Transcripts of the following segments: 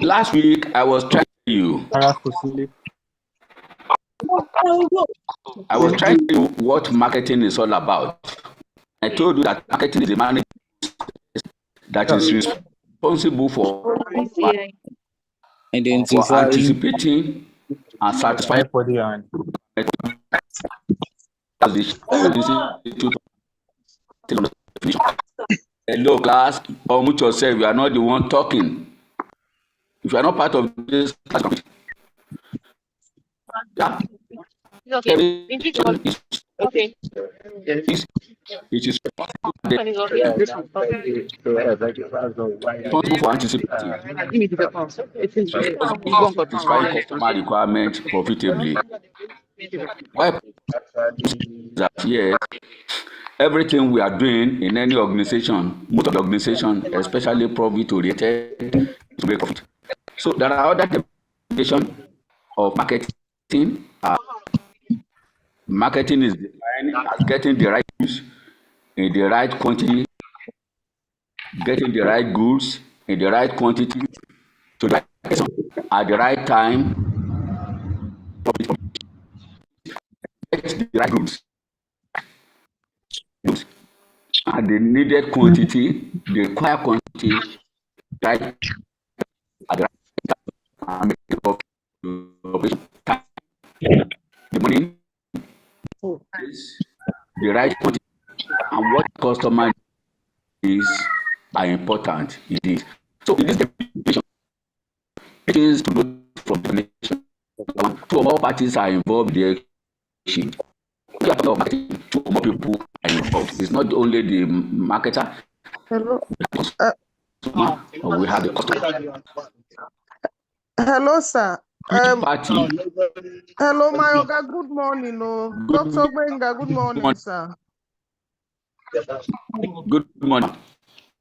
Last week, I was trying to tell you. I was trying to tell you what marketing is all about. I told you that marketing is a management that is responsible for Identifying. anticipating and satisfying the institute. Hello, class. Unmute yourself. You are not the one talking. If you are not part of this class, yeah, Okay. Okay. it is responsible for anticipating satisfying customer requirements profitably. Why that? Yes, everything we are doing in any organization, most of the organization, especially profit oriented, to make profit. So there are other definitions of marketing. Marketing is defined as getting the right goods in the right quantity, getting the right goods in the right quantity to the right person at the right time, get the right goods at the needed quantity, the required quantity, right at the right time, and make the operation time. The money is the right quantity, and what customer needs are important indeed. So in this definition, it is to know from definition. Two or more parties are involved in the exchange. We are talking about marketing, two or more people are involved. It's not only the marketer, Hello. or we have the customer. Hello, sir. Party. Hello, my Oga. Good morning, Dr. Gbenga. Good morning, sir. Good morning.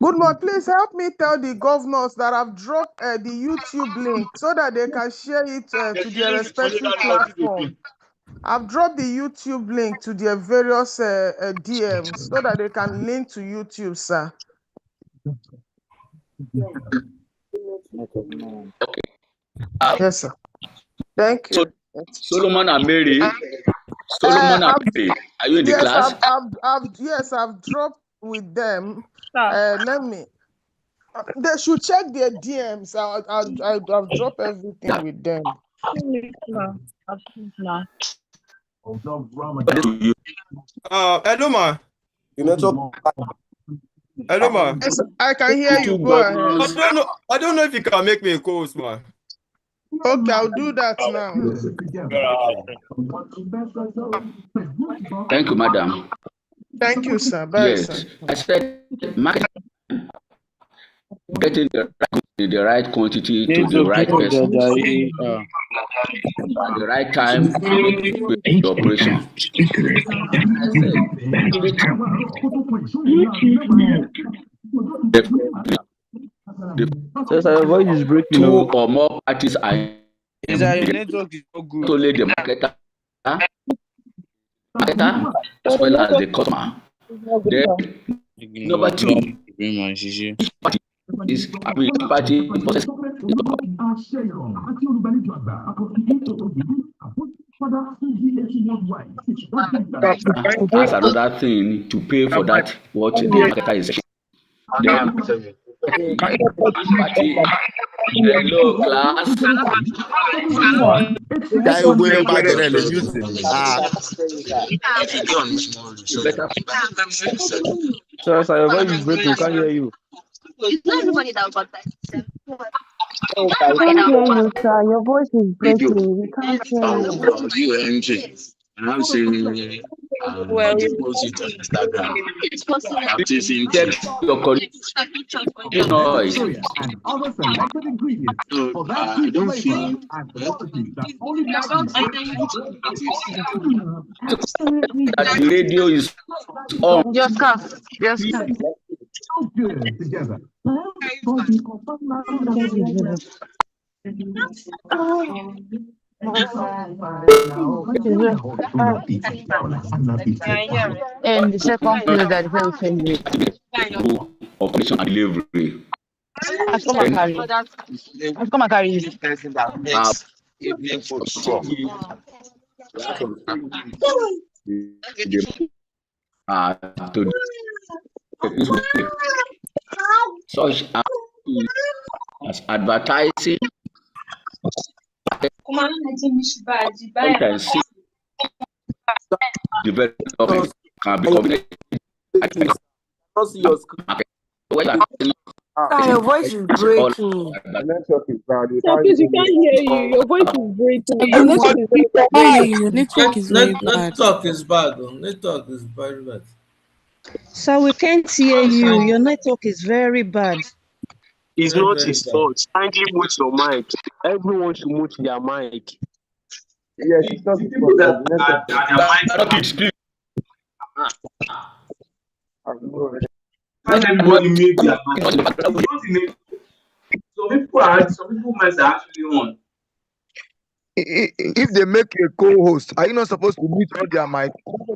Good morning. Please help me tell the governors that I've dropped the YouTube link so that they can share it to their respective platform. I've dropped the YouTube link to their various DMs so that they can link to YouTube, sir. Okay. Yes, sir. Thank you. Solomon and Mary. Solomon and Mary. Are you in the class? Yes, I've dropped with them. Let me. They should check their DMs. I've dropped everything with them. Hello, ma. Hello, ma. Yes, I can hear you. Go ahead. I don't know if you can make me a co-host, ma. Okay, I'll do that now. Thank you, madam. Thank you, sir. Bye, yes, sir. I said marketing, getting the right quantity to the right person at the right time to make the operation. Your voice is breaking. Two or more parties are Is that your network is not good? only the marketer as well as the customer. Then number two is party process. That's another thing to pay for that what the marketer is saying. Then party. Hello, class. Sir, your voice is breaking. We can't hear you. It's not everybody that got that. We can't hear you, sir. Your voice is breaking. We can't hear you. I'm saying, post it on Instagram. It's possible. Your colleague noise. I don't feel that the radio is on. Just come. Together. And the second period that will send you. Operation and delivery. I've come and carry. I've come and carry. Uh, strategy, the, to such as advertising, content, development can be combined. Don't see your screen. When you are Your voice is all breaking. The network is bad. You So can't please, we even can't hear. hear you. Your voice is breaking. Good Your morning. network is very bad. Your network is very bad. Network is bad. Network is very bad. Sir, we can't hear you. Your network is very bad. It's Very, not very his bad. fault. Kindly mute your mic. Everyone should mute their mic. Yes, it's not his fault. The network is stop it, please. bad. Let everybody mute their mic. Some people might actually on. If they make a co-host, are you not supposed to mute all their mic?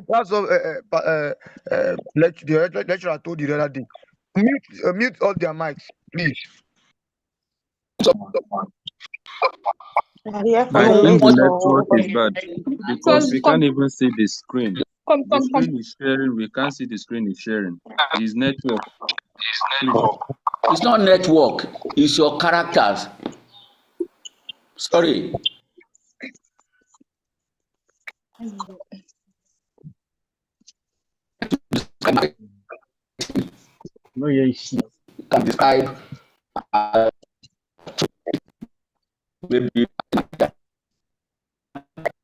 That's what the lecturer told you the other day. Mute all their mics, please. Yeah, I for think the the network. network is bad because we can't even see the screen. The screen is sharing. We can't see the screen is sharing. It's network. Please. It's not network, it's your characters. Sorry. No, yes. Can describe maybe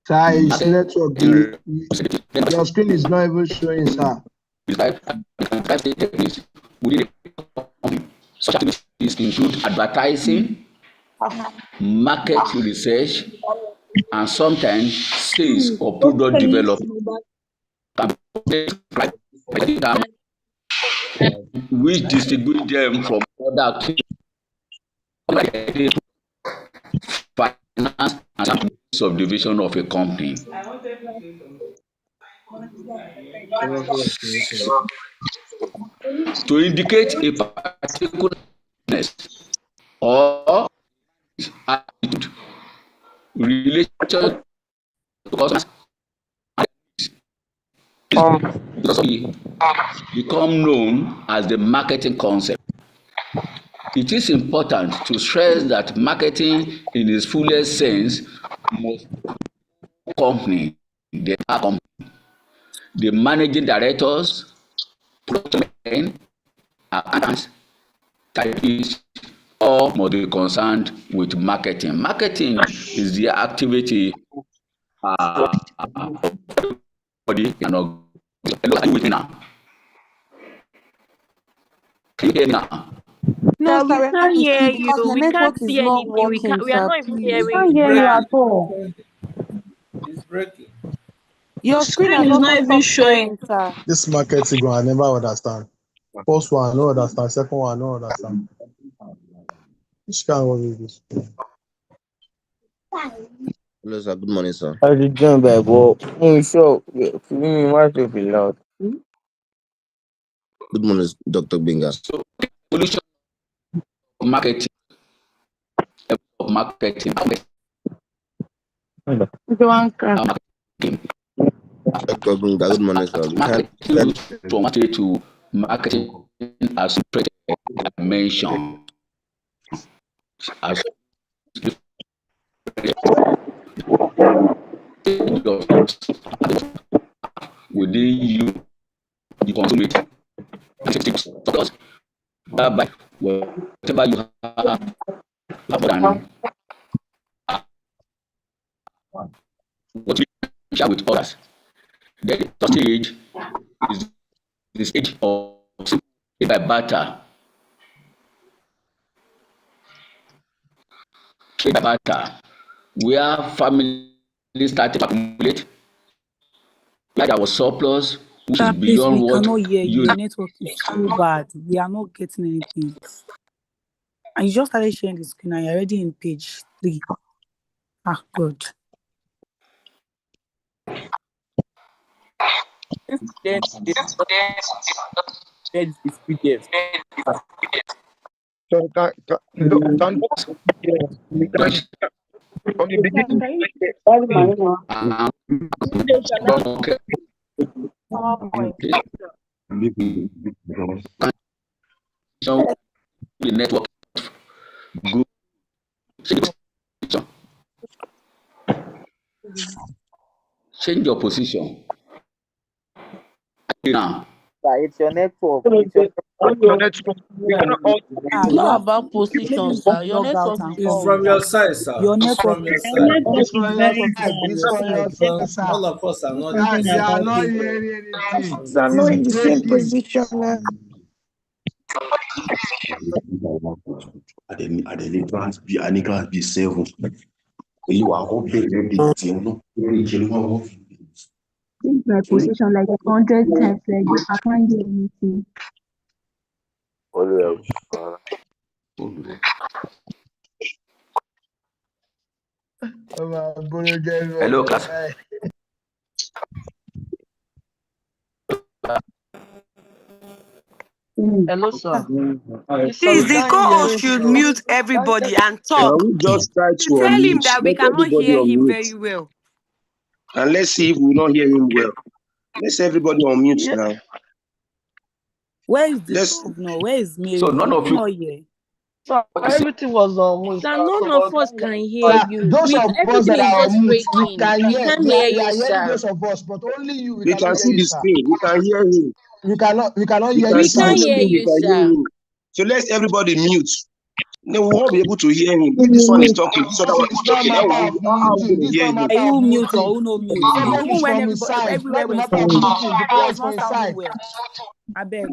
Sir, it's network. Your screen is not even showing, sir. such activities include advertising, market research, and sometimes sales or product development. Which distribute them from other activities, finance and subdivision of a company. To indicate a particular or attitude, relation to customers become known as the marketing concept. It is important to stress that marketing in its fullest sense must company, the managing directors, procurement, accountants, typists, all must be concerned with marketing. Marketing is the activity body cannot. Look at you with me now. Can you hear me now? No, Sir, we we can't can't hear hear you because you. your We can't network is see not anything. working, We are sir. not even Please. hearing Can't you. hear you at all. It's breaking. Your screen has also stopped showing, sir. This marketing go, I never understand. First one, I no understand. Second one, I no understand. Which kind of is this? Hello, sir. Good morning, sir. I did jump back. Well, sure. Me, might be loud. Good morning, Dr. Gbenga. So, evolution of marketing, marketing. Marketing. Dr. Gbenga, good morning, sir. Marketing moves from marketing to marketing as mentioned as within you, you consume it. Because by whatever you have than what you share with others. The stage is the stage of by barter. Trade by barter, where families started to accumulate, where there was surplus, which is Please, beyond we what cannot hear you. you. Your network is so bad. We are not getting anything. And you just started sharing the screen and you're already in page 3. Ah, good. Then this PDF. So from the beginning. The network good. Change your position. Now. It's your network. It's your Ah, It's you not have about maybe position, you sir. should Your log out network and is It's come not in from back. your side, sir. Your It's network from is your side. It's from your network is side. from It's your from side. your side, Because sir. all of us are not Guys, you are not equal. hearing anything. So not in the It's same breaking. position now. I need to be seven. You are hoping Think my position like 100 times like this. I can't do anything. Hello, class. Hello, sir. Please, We the can't hear co-host you, should sir. mute everybody and Can talk. we just try to Tell him unmute? that we Let cannot everybody hear him unmute. very well. And let's see if we will not hear him well. Let's everybody unmute Yeah. now. Where is the Let's governor? Where is So Mary? none Is of he you. not here? Sir, everything was on mute. Sir, none of us can hear Sir, you. those of us Everything that is are on just mute, we breaking. can We hear. can't hear We you, are hearing sir. those of us, but only you. We we cannot can hear see you, the sir. screen. We can hear him. We cannot We hear can you, We see sir. the can't hear screen. We you, can hear sir. him. So let's everybody mute. No, we won't be able to hear him. If this one is talking, this other one is It's not a talking. matter of How are we muting. going to This is hear not a him? matter of Who mute or muting. who no The mute? problem is Even when from his side, everywhere not a was matter of talking, muting. The it problem was is from not his sounding side. well. I beg.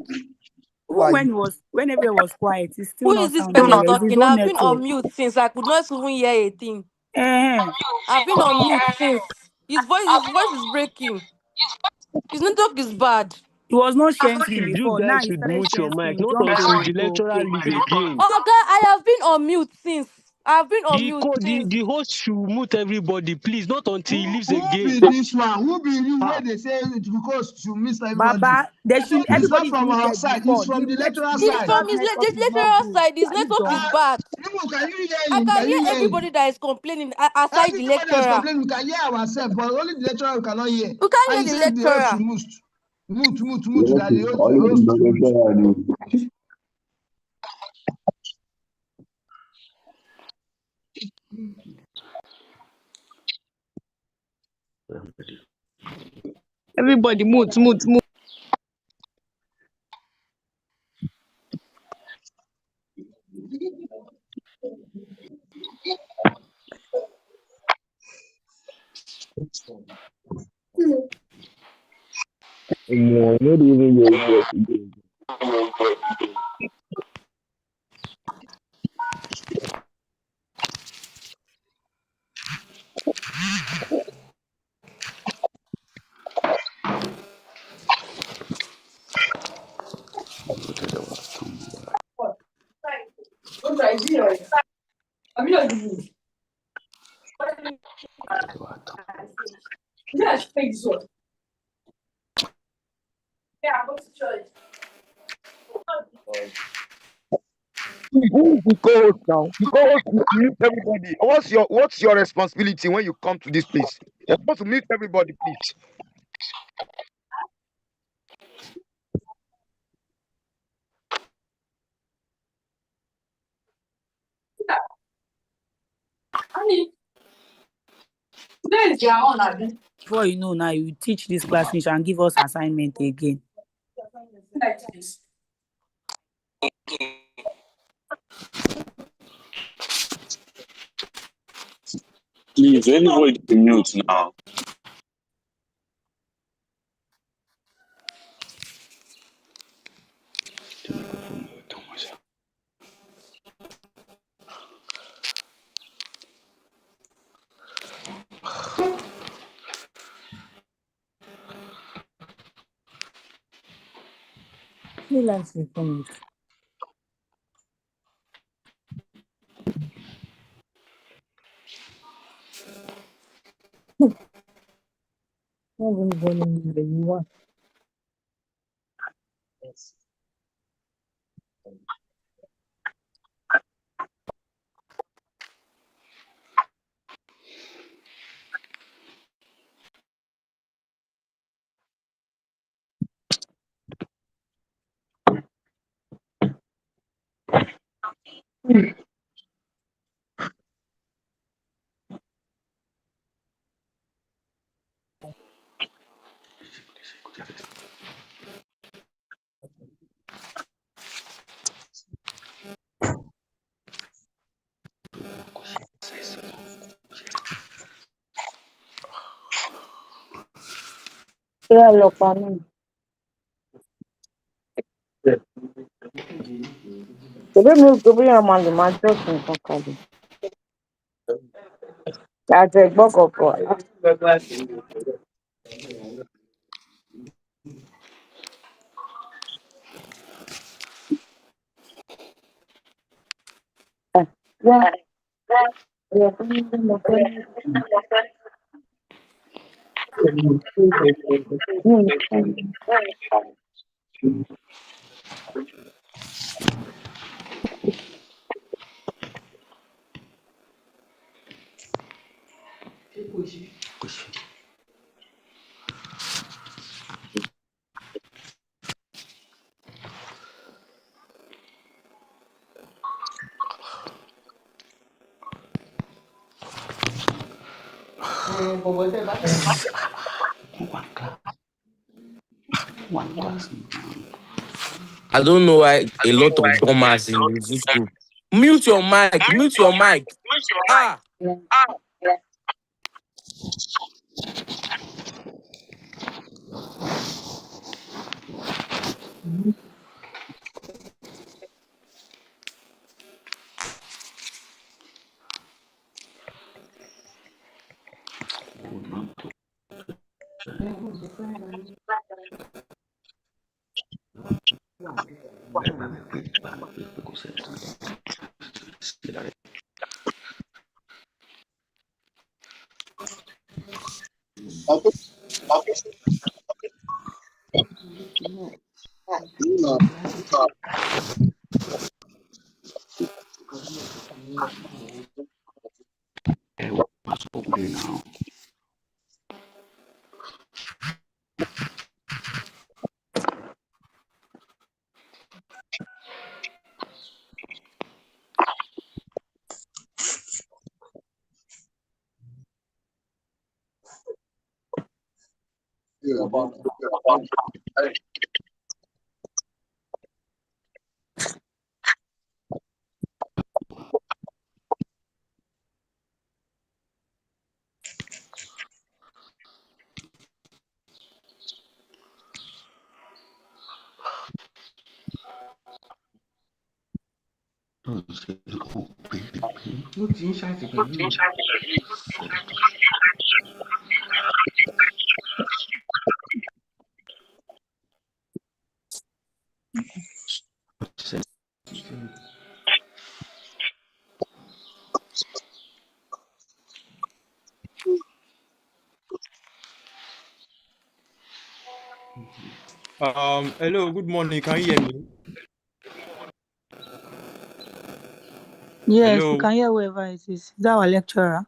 Who Even are you? when everywhere was quiet, it's Who still is not this sounding person well. It's his talking? own I've been network. on mute since I could not even hear a thing. Eh, I've been on mute since. His voice is breaking. His network is bad. it was not sharing screen You before. Now guys he should started mute sharing your screen. mic, You not jump until to the lecturer okay. leave again. Oh God, I have been on mute since. I've been on mute since. The host should mute everybody, please, not until he leaves Who again. be this one? Who be you Ah. where they say it because to miss everybody? Baba, they should It's not everybody's from our muted side, it's before. from the lecturer It's side. from Lecturer's his network is not lecturer good. side. His Can you network is just bad. Can you hear I him? can Can hear you hear him? everybody that is complaining aside the Everybody is lecturer. complaining, we can hear ourselves, but only the lecturer we cannot hear. You can't And hear he the says the host should lecturer. mute, that the host should mute. Everybody mute. Not even your voice again. Who is the co-host now? The co-host mute everybody. What's your responsibility when you come to this place? You're supposed to mute everybody, please. Before you know now, you teach this class finish and give us assignment again. Please, anybody mute now. Who likes to finish? Yeah, look, I mean. Today, me go be a man, the man just in Kakali. That's a book of what? Yeah. Yeah. I don't know why a lot of dumbass in this group. Mute your mic. Mute your mic. Ah. Hello, good morning. Can you hear me? Yes, we Hello. can hear whoever it is. Is that our lecturer?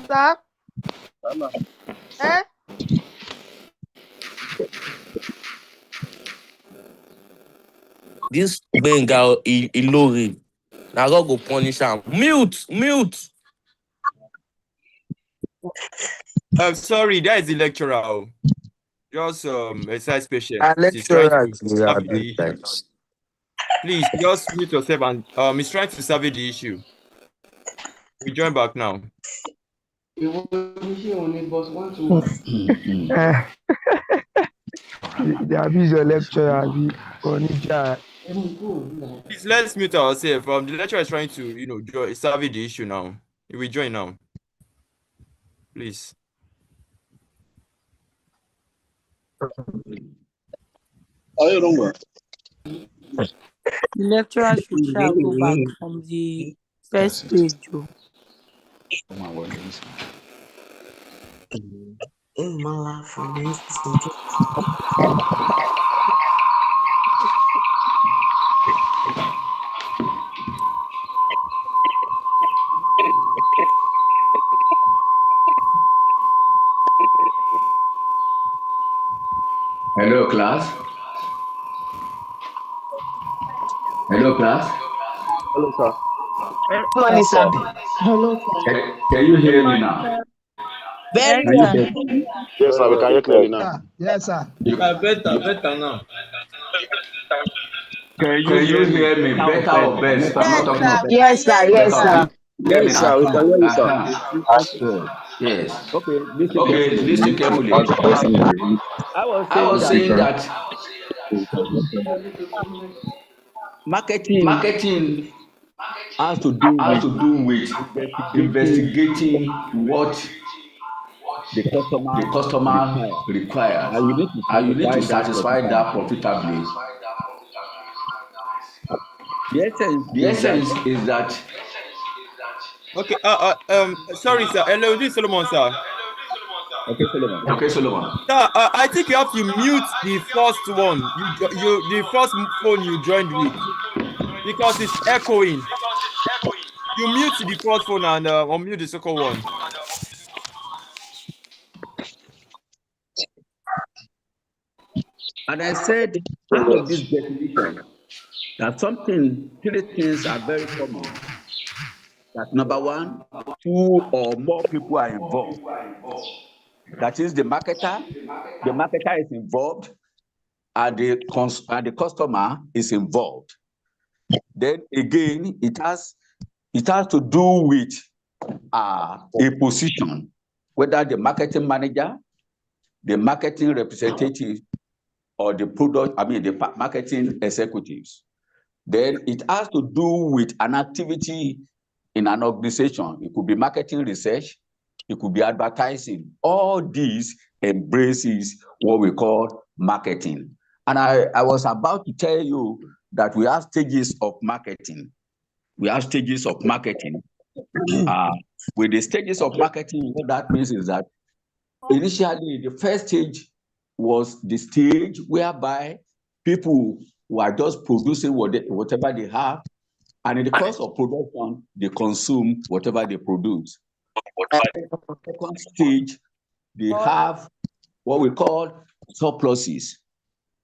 Sir? Eh? This Gbenga Ilori. Now God go punish him. Mute. Mute. Sorry, that is the lecturer. Just exercise Our patience. He's trying lecturer to is salvage the issue. like Please just mute yourself and he's trying to salvage the issue. We join back now. They abuse your lecture, Abi. Onija. Please, let's mute ourselves. The lecturer is trying to, survey the issue now. He will join now. Please. The lecturer should try go back from the first page. Hello, class. Hello, class. Hello, sir. Good morning, sir. Hello, Can you hear me now? Very Can you well. hear me? Yes, sir. We can hear clearly now. Yes, sir. Better now. Can you hear me better or best? I'm not talking of Yes, sir. Yes, better. sir. Hear me Yes, now. sir. We can hear you, sir. Good. Yes. Okay, listen Okay, carefully. listen carefully. I was I saying was that saying that marketing marketing has to do has with to do with investigating investigating what the the customer customer requires, requires, and you need to and you need satisfy to that satisfy that profitably. profitably. The essence The is that essence is that Okay. Sorry, sir. Hello, this is Solomon, sir. okay, Solomon. okay, Solomon. Sir, I think you have to mute the first one. The first phone you joined with, because it's echoing. You mute the first phone and unmute the second one. And I said out of this definition that three things are very common. That number one, two or more people are involved. That is the marketer is involved, and the customer is involved. Then again, it has to do with a position, whether the marketing manager, the marketing representative, or the marketing executives. Then it has to do with an activity in an organization. It could be marketing research, it could be advertising. All these embraces what we call marketing. And I was about to tell you that we have stages of marketing. With the stages of marketing, what that means is that initially the first stage was the stage whereby people were just producing whatever they have, and in the course of production, they consume whatever they produce. Second stage, they have what we call surpluses.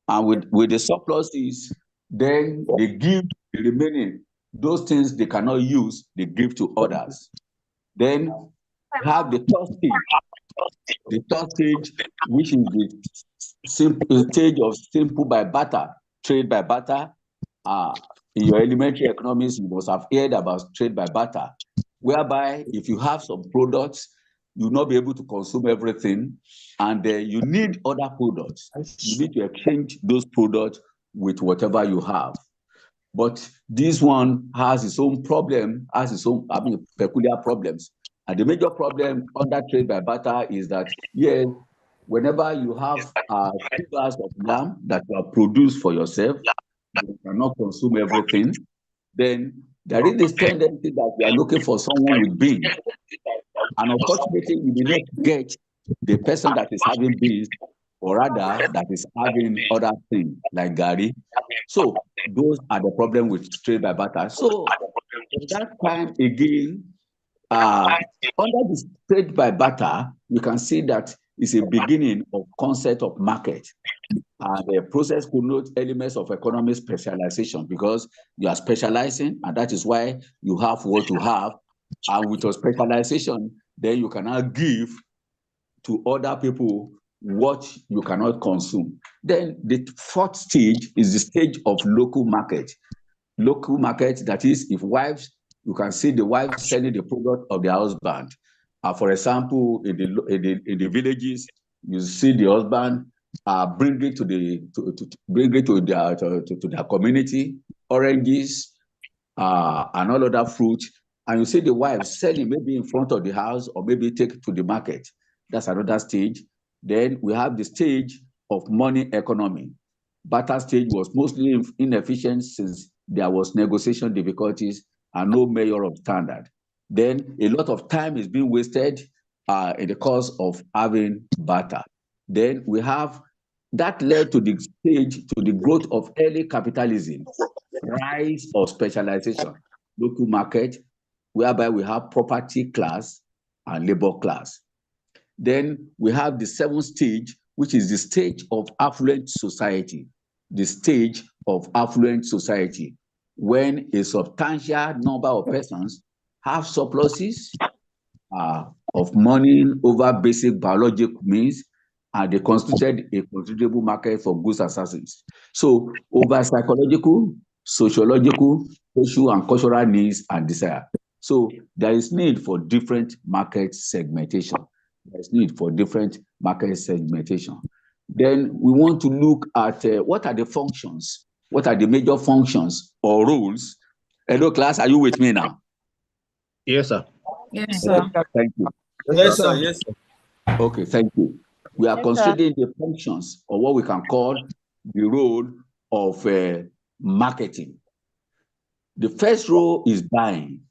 And with the surpluses, then they give the remaining, those things they cannot use, they give to others. Then have the third stage, which is the stage of simple by barter, trade by barter. In your elementary economics, you must have heard about trade by barter, whereby if you have some products, you'll not be able to consume everything, and you need other products. You need to exchange those products with whatever you have. But this one has its own problem, peculiar problems. And the major problem under trade by barter is that, yes, whenever you have 2 bars of yam that you have produced for yourself, you cannot consume everything, then there is this tendency that you are looking for someone with beans. And unfortunately, you may not get the person that is having beans, or rather that is having other things like gari. So those are the problem with trade by barter. So at that time again, under the trade by barter, you can see that it's a beginning of concept of market. The process connotes elements of economic specialization, because you are specializing, and that is why you have what you have. And with your specialization, then you cannot give to other people what you cannot consume. Then the fourth stage is the stage of local market. Local market, that is, if wives, you can see the wife selling the product of their husband. For example, in the villages, you see the husband bring it to their community, oranges and all other fruit, and you see the wife selling maybe in front of the house or maybe take it to the market. That's another stage. Then we have the stage of money economy. Barter stage was mostly inefficient since there was negotiation difficulties and no measure of standard. Then a lot of time is being wasted in the course of having barter. Then we have that led to the stage, to the growth of early capitalism, rise of specialization, local market, whereby we have property class and labor class. Then we have the seventh stage, which is the stage of affluent society, the stage of affluent society, when a substantial number of persons have surpluses of money over basic biological means, and they constituted a considerable market for goods and services. So over psychological, sociological, social and cultural needs and desire. So there is need for different market segmentation. There is need for different market segmentation. Then we want to look at what are the functions, what are the major functions or roles. Hello, class, are you with me now? Yes, sir. Yes, sir. Thank you. Yes, sir. Yes, sir. Okay, thank you. We are considering the functions or what we can call the role of marketing. The first role is buying.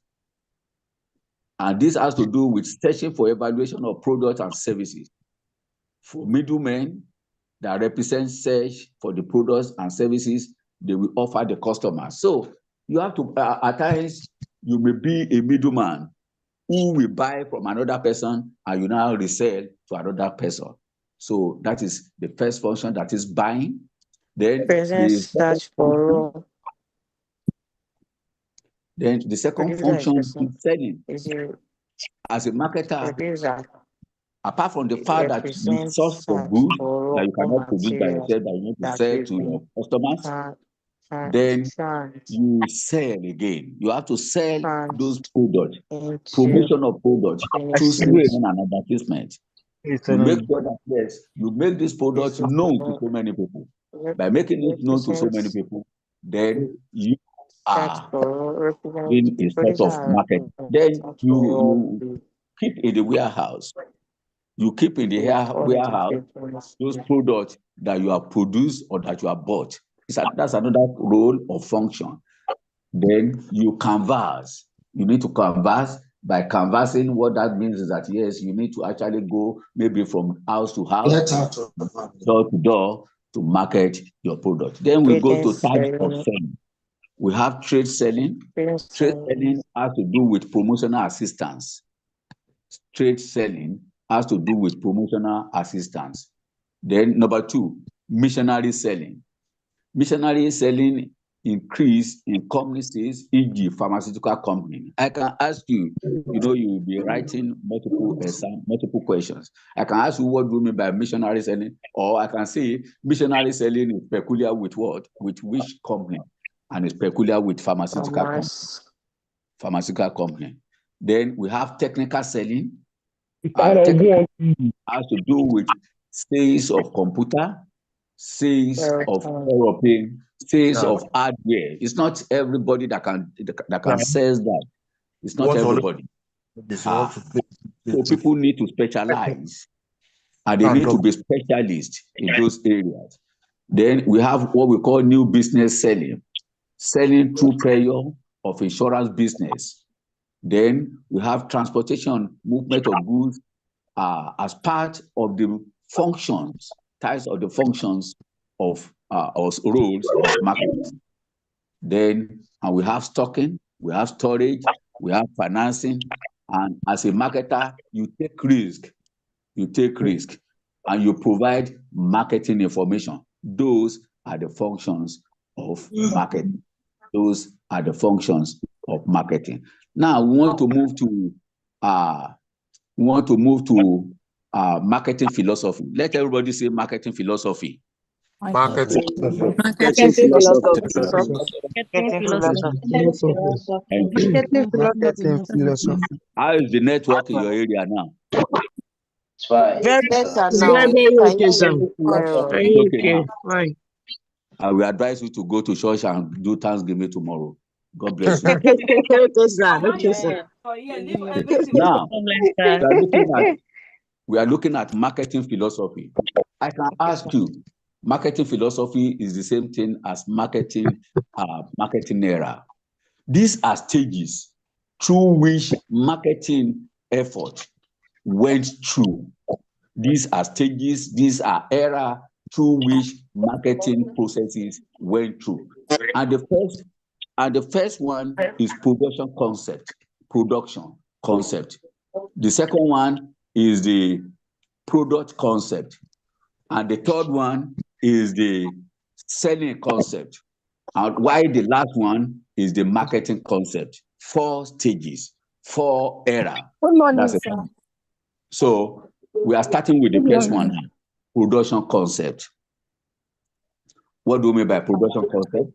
And this has to do with searching for evaluation of products and services. For middlemen that represent search for the products and services they will offer the customer. So you have to, at times, you may be a middleman who will buy from another person and you now resell to another person. So that is the first function, that is buying. Then the second function is selling. As a marketer, apart from the fact that you source for goods that you cannot produce by yourself, that you need to sell to your customers, then you sell again. You have to sell those products, promotion of products through slogan and advertisement. You make sure that, yes, you make this product known to so many people. By making it known to so many people, then you are in a sort of market. Then you keep in the warehouse. You keep in the warehouse those products that you have produced or that you have bought. That's another role or function. Then you canvas. You need to canvas. By canvassing, what that means is that, yes, you need to actually go maybe from house to house, door to door, to market your product. Then we go to types of selling. We have trade selling. Trade selling has to do with promotional assistance. Trade selling has to do with promotional assistance. Then number two, missionary selling. Missionary selling increase in companies, e.g. pharmaceutical company. I can ask you, you will be writing multiple questions. I can ask you, what do you mean by missionary selling? Or I can say missionary selling is peculiar with what? With which company? And it's peculiar with pharmaceutical company. Then we have technical selling. Technical has to do with sales of computer, sales of aeroplane, sales of hardware. It's not everybody that can sell that. It's not everybody. So people need to specialize, and they need to be specialists in those areas. Then we have what we call new business selling. Selling through pressure of insurance business. Then we have transportation, movement of goods as part of the functions, types of the functions of roles of marketing. Then we have stocking, we have storage, we have financing, and as a marketer, you take risk. You take risk, and you provide marketing information. Those are the functions of marketing. Those are the functions of marketing. Now we want to move to marketing philosophy. Let everybody say marketing philosophy. Marketing Marketing philosophy. Marketing philosophy. Thank you. Marketing philosophy. How is the network in your area now? Very Better It's now. very, very okay, sir. Very well. Very It's okay okay. now. Fine. I will advise you to go to church and do Thanksgiving tomorrow. God bless you. Okay, sir. Okay, sir. Now, we are looking at marketing philosophy. I can ask you, marketing philosophy is the same thing as marketing era. These are stages through which marketing effort went through. These are stages, these are era through which marketing processes went through. And the first one is production concept. The second one is the product concept. And the third one is the selling concept. And why the last one is the marketing concept. 4 stages, 4 era. Good morning, That's sir. So we are starting with the first one now, production concept. What do we mean by production concept?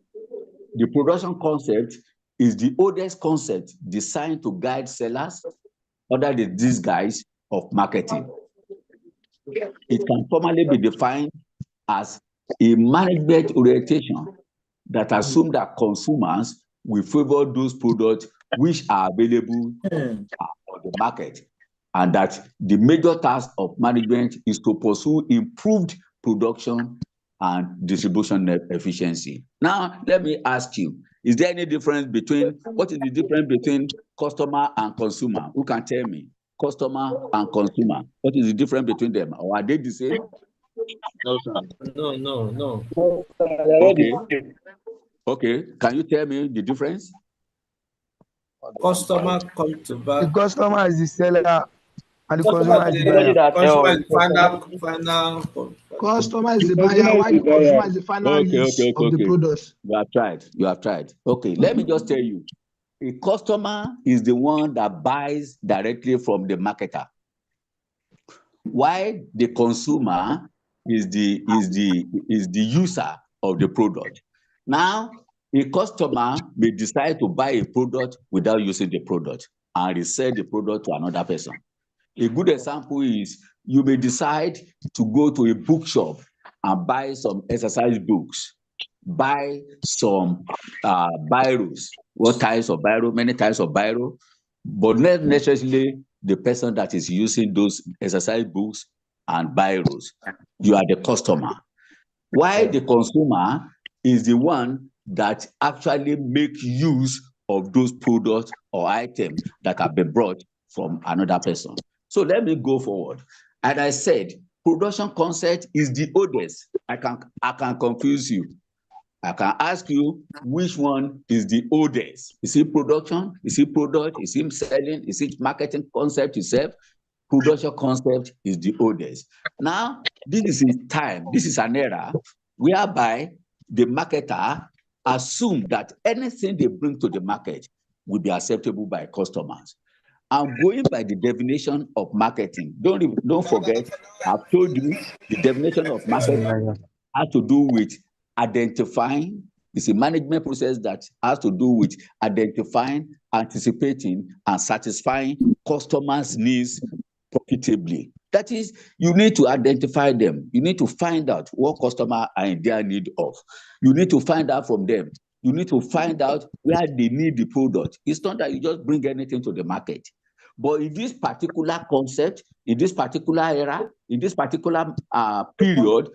The production concept is the oldest concept designed to guide sellers under the disguise of marketing. It can formally be defined as a management orientation that assumes that consumers will favor those products which are available on the market, and that the major task of management is to pursue improved production and distribution efficiency. Now, let me ask you, is there any difference between, what is the difference between customer and consumer? Who can tell me? Customer and consumer, what is the difference between them? Or are they the same? No, sir. No. Okay, can you tell me the difference? Customer come to buy. The customer is the seller and the Customer consumer is the buyer. Customer is final. Customer is the buyer, while the consumer is the final use of the products. You have tried. Okay, let me just tell you. A customer is the one that buys directly from the marketer, while the consumer is the user of the product. Now, a customer may decide to buy a product without using the product and resell the product to another person. A good example is you may decide to go to a bookshop and buy some exercise books, buy some biros. What types of biro? Many types of biro, but not necessarily the person that is using those exercise books and biros. You are the customer. While the consumer is the one that actually make use of those products or items that have been brought from another person. So let me go forward. And I said, production concept is the oldest. I can confuse you. I can ask you which one is the oldest. Is it production? Is it product? Is it selling? Is it marketing concept itself? Production concept is the oldest. Now, this is a time, this is an era whereby the marketer assume that anything they bring to the market will be acceptable by customers. I'm going by the definition of marketing. Don't forget, I've told you the definition of marketing has to do with identifying. It's a management process that has to do with identifying, anticipating, and satisfying customers' needs profitably. That is, you need to identify them. You need to find out what customers are in their need of. You need to find out from them. You need to find out where they need the product. It's not that you just bring anything to the market. But in this particular concept, in this particular era, in this particular period,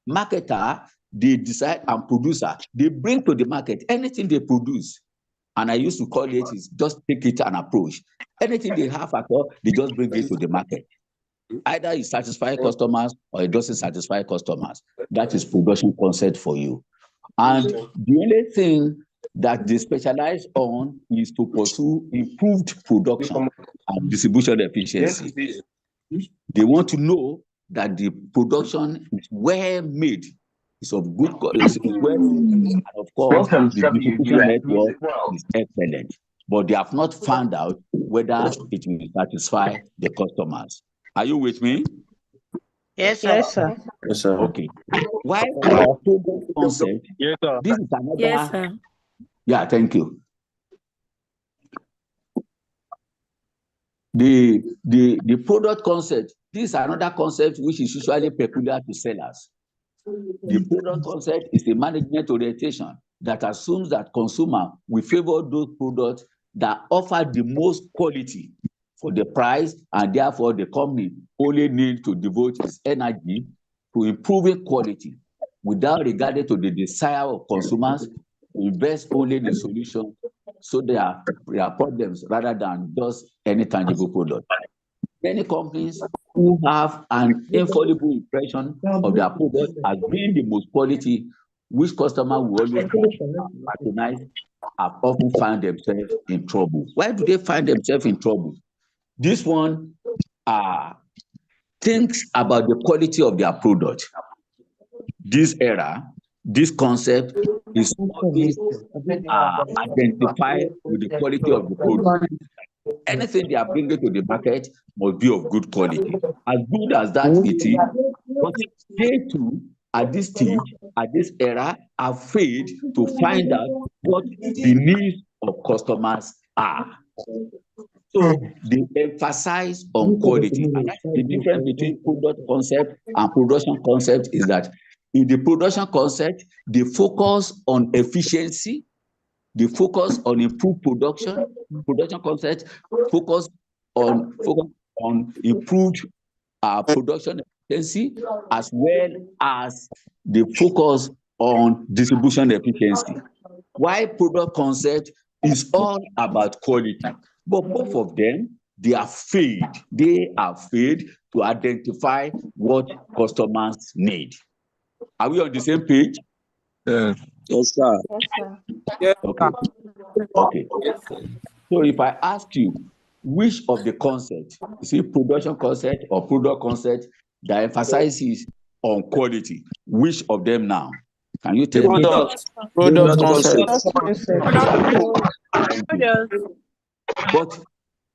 marketer, they decide, and producer, they bring to the market anything they produce. And I used to call it is just take it and approach. Anything they have at all, they just bring it to the market. Either it satisfies customers or it doesn't satisfy customers. That is production concept for you. And the only thing that they specialize on is to pursue improved production and distribution efficiency. They want to know that the production is well made, is of good quality, is well made, and of course, the distribution network is excellent. But they have not found out whether it will satisfy the customers. Are you with me? Yes, sir. Yes, sir. Yes, sir. Okay. Why our product concept? Yes, sir. This is another. Yes, sir. Yeah, thank you. The product concept. This is another concept which is usually peculiar to sellers. The product concept is a management orientation that assumes that consumer will favor those products that offer the most quality for the price, and therefore the company only need to devote its energy to improving quality without regarding to the desire of consumers to invest only in the solution so their problems rather than just any tangible product. Many companies who have an infallible impression of their product as being the most quality, which customer will always patronize, have often found themselves in trouble. Why do they find themselves in trouble? This one thinks about the quality of their product. This era, this concept is always identified with the quality of the product. Anything they are bringing to the market must be of good quality. As good as that it is, but they too, at this stage, at this era, are failed to find out what the needs of customers are. So they emphasize on quality. And that's the difference between product concept and production concept is that in the production concept, they focus on efficiency, they focus on improved production concept, focus on improved production efficiency, as well as they focus on distribution efficiency. Why product concept is all about quality, but both of them, they are failed to identify what customers need. Are we on the same page? Yes, sir. Yes, sir. Yeah. Okay. So if I ask you, which of the concepts, production concept or product concept that emphasizes on quality, which of them now? Can you tell me? Product concept. But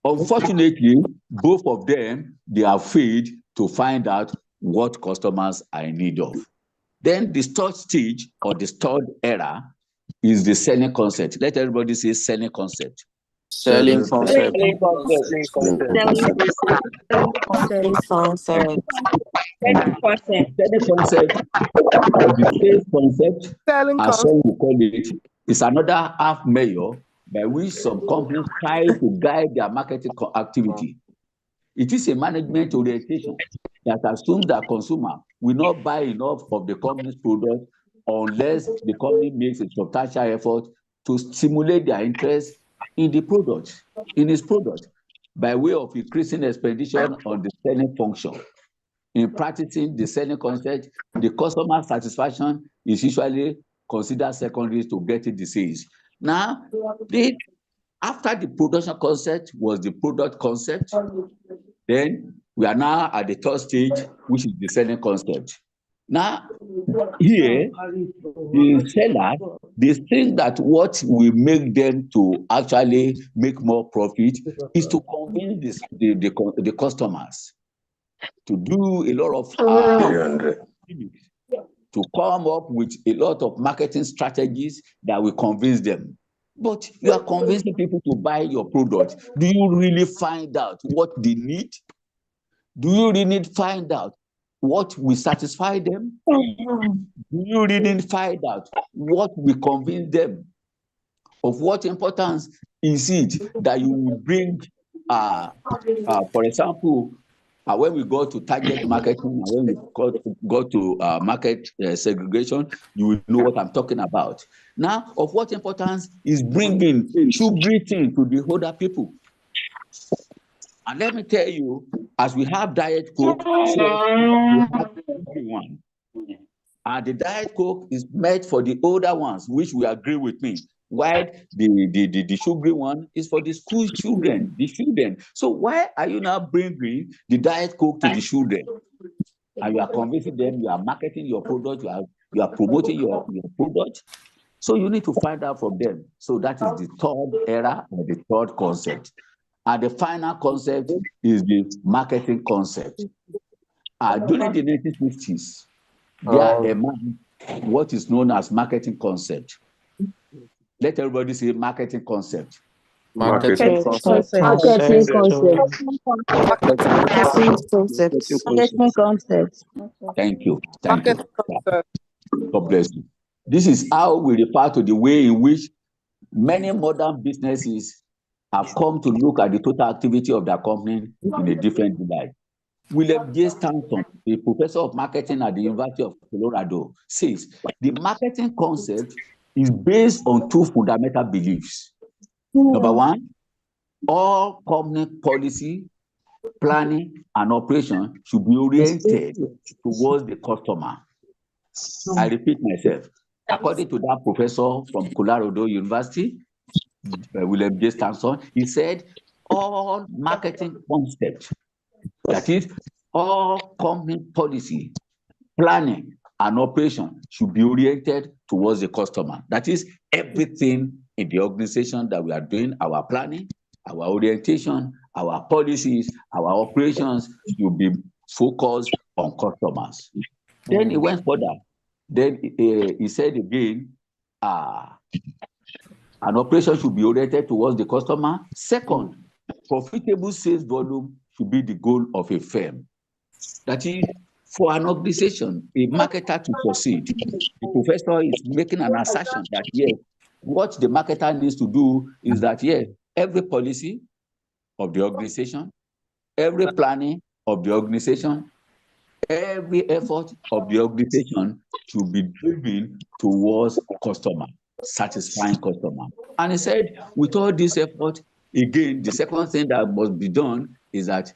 unfortunately, both of them, they are failed to find out what customers are in need of. Then the third stage or the third era is the selling concept. Let everybody say selling concept. Selling concept. Selling concept. Selling concept or the sales concept, as some will call it, is another half measure by which some companies try to guide their marketing activity. It is a management orientation that assumes that consumer will not buy enough of the company's product unless the company makes a substantial effort to stimulate their interest in the product, in its product, by way of increasing expenditure on the selling function. In practicing the selling concept, the customer satisfaction is usually considered secondary to getting the sales. Now, after the production concept was the product concept, then we are now at the third stage, which is the selling concept. Now, here, the seller, they think that what will make them to actually make more profit is to convince the customers to do a lot of to come up with a lot of marketing strategies that will convince them. But you are convincing people to buy your product. Do you really find out what they need? Do you really find out what will satisfy them? Do you really find out what will convince them? Of what importance is it that you will bring, for example, when we go to target marketing, when we go to market segregation, you will know what I'm talking about. Now, of what importance is bringing sugary thing to the other people? And let me tell you, as we have Diet Coke, we have sugary one. And the Diet Coke is made for the older ones, which will agree with me. While the sugary one is for the school children, the children. So why are you now bringing the Diet Coke to the children? And you are convincing them, you are marketing your product, you are promoting your product. So you need to find out from them. So that is the third era or the third concept. And the final concept is the marketing concept. During the 1960s, there emerged what is known as marketing concept. Let everybody say marketing concept. Marketing concept. Marketing concept. Marketing concepts. Marketing concept. Thank you. Thank you. God bless you. This is how we refer to the way in which many modern businesses have come to look at the total activity of their company in a different light. William J. Stanton, a professor of marketing at the University of Colorado, says the marketing concept is based on two fundamental beliefs. Number one, all company policy, planning, and operation should be oriented towards the customer. I repeat myself. According to that professor from Colorado University, William J. Stanton, he said all marketing concepts, that is, all company policy, planning, and operation should be oriented towards the customer. That is, everything in the organization that we are doing, our planning, our orientation, our policies, our operations should be focused on customers. Then he went further. Then he said again, an operation should be oriented towards the customer. Second, profitable sales volume should be the goal of a firm. That is, for an organization, a marketer to succeed, the professor is making an assertion that, yes, what the marketer needs to do is that, yes, every policy of the organization, every planning of the organization, every effort of the organization should be driven towards customer, satisfying customer. And he said, with all this effort, again, the second thing that must be done is that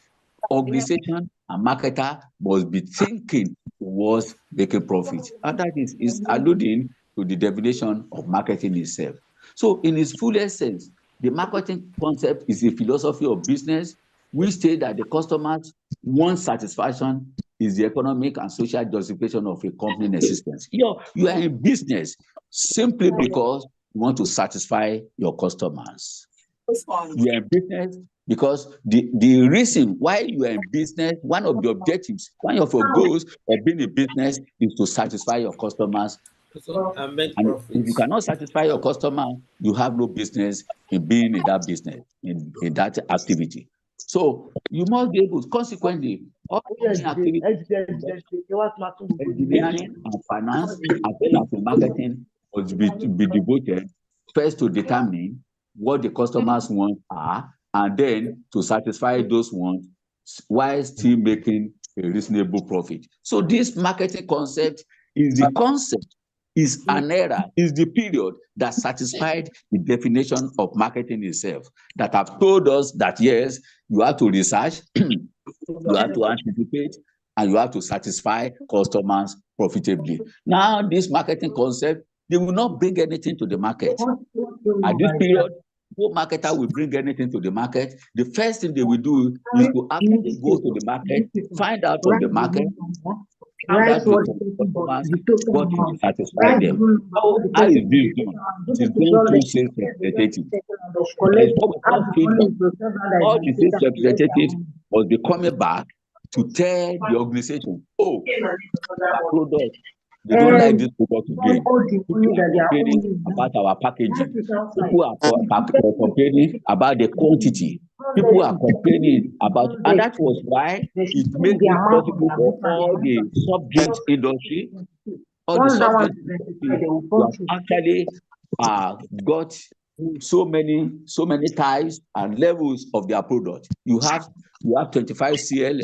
organization and marketer must be thinking towards making profit. And that is alluding to the definition of marketing itself. So in its fullest sense, the marketing concept is a philosophy of business which states that the customers' want satisfaction is the economic and social justification of a company existence. You are in business simply because you want to satisfy your customers. You are in business because the reason why you are in business, one of the objectives, one of your goals of being in business is to satisfy your customers. And if you cannot satisfy your customer, you have no business in being in that business, in that activity. So you must be able to, consequently, all activities, engineering and finance, as well as marketing, must be devoted first to determine what the customers want are, and then to satisfy those wants while still making a reasonable profit. So this marketing concept is the concept, is an era, is the period that satisfied the definition of marketing itself, that have told us that, yes, you have to research, you have to anticipate, and you have to satisfy customers profitably. Now, this marketing concept, they will not bring anything to the market. At this period, no marketer will bring anything to the market. The first thing they will do is to actually go to the market, find out from the market, find out the customers what will satisfy them. How is this done? It is done through sales representatives. There is what we call feedback. All the sales representatives must be coming back to tell the organization, oh, our product, they don't like this product again. People are complaining about our packaging. People are complaining about the quantity. People are complaining about, and that was why it made it possible for all the soft industry, all the soft industry to have actually got so many types and levels of their product. You have 25 cl,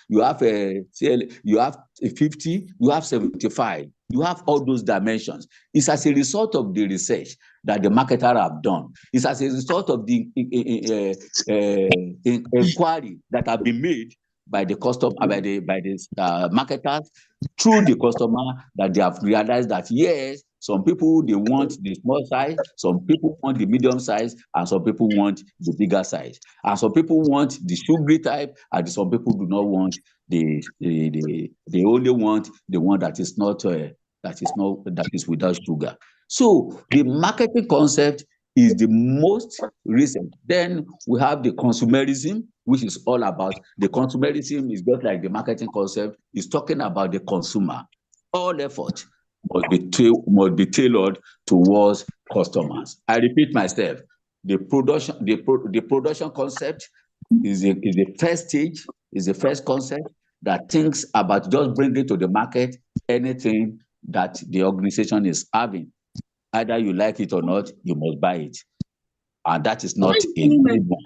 you have CL, you have 50, you have 75. You have all those dimensions. It's as a result of the research that the marketer have done. It's as a result of the inquiry that have been made by the customer, by the marketers through the customer, that they have realized that, yes, some people, they want the small size, some people want the medium size, and some people want the bigger size. And some people want the sugary type, and some people do not want they only want the one that is without sugar. So the marketing concept is the most recent. Then we have the consumerism, which is all about the consumerism is just like the marketing concept, is talking about the consumer. All effort must be tailored towards customers. I repeat myself, the production concept is the first stage, is the first concept that thinks about just bringing to the market anything that the organization is having. Either you like it or not, you must buy it. And that is not a good one.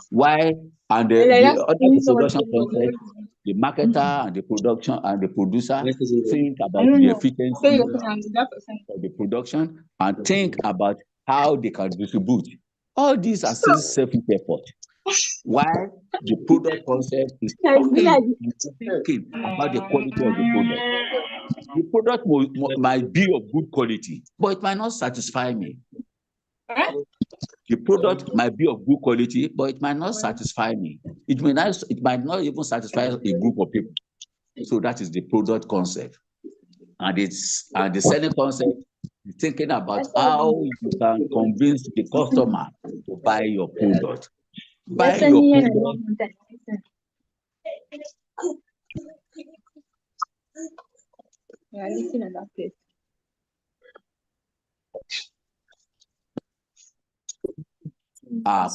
Why? And the production concept, the marketer and the production and the producer think about the efficiency of the production and think about how they can distribute. All these are still selfish effort. Why the product concept is talking and thinking about the quality of the product. The product might be of good quality, but it might not satisfy me. The product might be of good quality, but it might not satisfy me. It might not even satisfy a group of people. So that is the product concept. And the selling concept is thinking about how you can convince the customer to buy your product. Buy your product.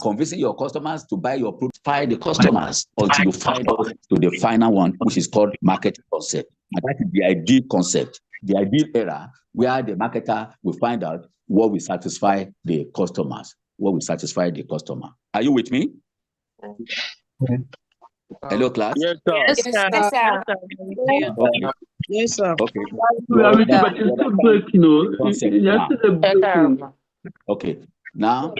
Convincing your customers to buy your product, find the customers until you find out to the final one, which is called marketing concept. And that is the ideal concept, the ideal era where the marketer will find out what will satisfy the customers, what will satisfy the customer. Are you with me? Hello, class? Yes, sir. Yes, sir. Yes, sir. Okay. Yes, sir. Okay. We are with you, but it's still breaking, You're still breaking. Okay. Now,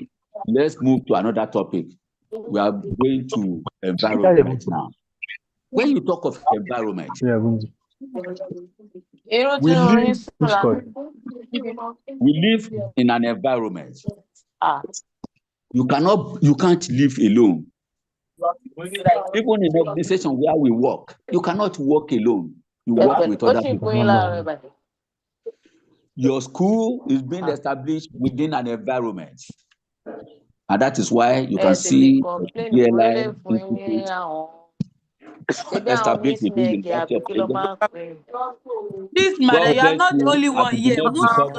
let's move to another topic. We are going to environment now. When you talk of environment, we live in an environment. You can't live alone. Even in an organization where we work, you cannot work alone. You work with other people. Your school is being established within an environment. And that is why you can see DLI established within the University of Lagos. Please, madam, you are not the only one here. Move yourself.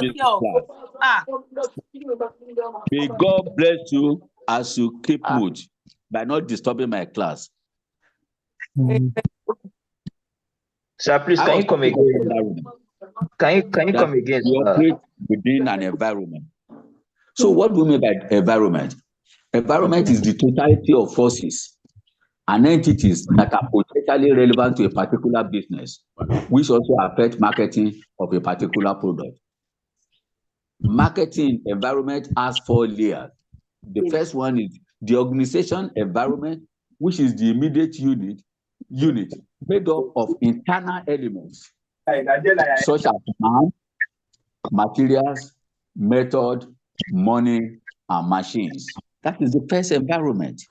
May God bless you as you keep mood by not disturbing my class. Sir, please, can you come again? Can you come again? We operate within an environment. So what do we mean by environment? Environment is the totality of forces and entities that are potentially relevant to a particular business, which also affect marketing of a particular product. Marketing environment has 4 layers. The first one is the organization environment, which is the immediate unit made up of internal elements such as man, materials, method, money, and machines. That is the first environment.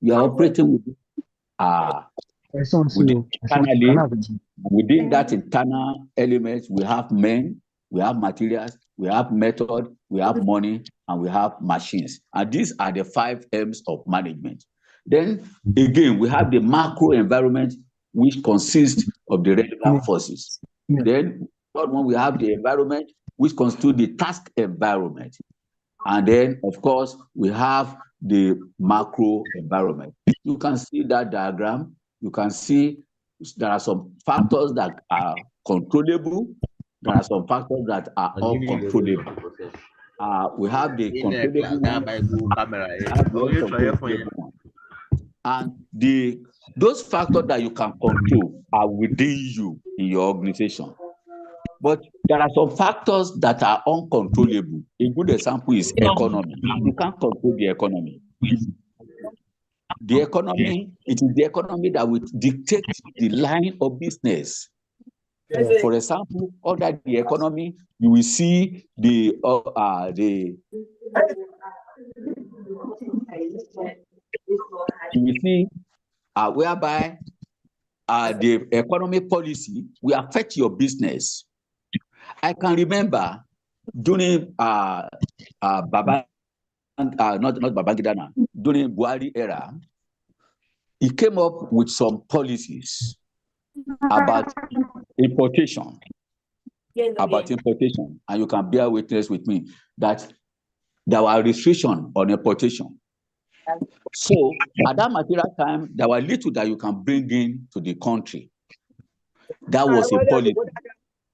You are operating within that internal element. We have men, we have materials, we have method, we have money, and we have machines. And these are the 5 M's of management. Then again, we have the macro environment, which consists of the relevant forces. Then third one, we have the environment, which constitutes the task environment. And then, of course, we have the macro environment. You can see that diagram. You can see there are some factors that are controllable. There are some factors that are uncontrollable. We have the controllable one. And those factors that you can control are within you in your organization. But there are some factors that are uncontrollable. A good example is economy. You can't control the economy. The economy, it is the economy that will dictate the line of business. For example, under the economy, you will see whereby the economic policy will affect your business. I can remember during Baba not Babangida now, during Buhari era, he came up with some policies about importation. And you can bear witness with me that there were restrictions on importation. So at that material time, there were little that you can bring in to the country. That was a policy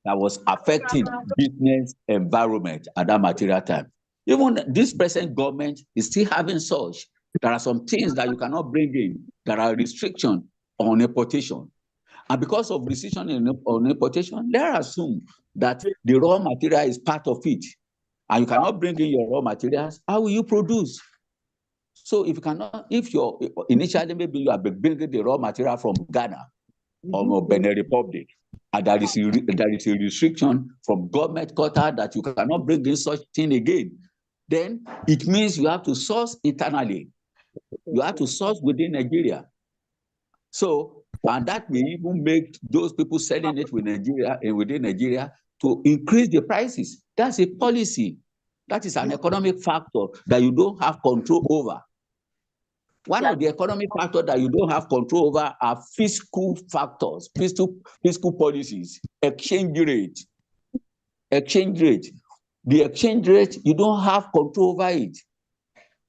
that was affecting business environment at that material time. Even this present government is still having such. There are some things that you cannot bring in. There are restrictions on importation. And because of restriction on importation, let's assume that the raw material is part of it. And you cannot bring in your raw materials, how will you produce? So if you cannot, if you're initially maybe you are bringing the raw material from Ghana or Benin Republic, and there is a restriction from government quarter that you cannot bring in such thing again, then it means you have to source internally. You have to source within Nigeria. So, and that may even make those people selling it within Nigeria to increase the prices. That's a policy. That is an economic factor that you don't have control over. One of the economic factors that you don't have control over are fiscal factors, fiscal policies, exchange rate. The exchange rate, you don't have control over it.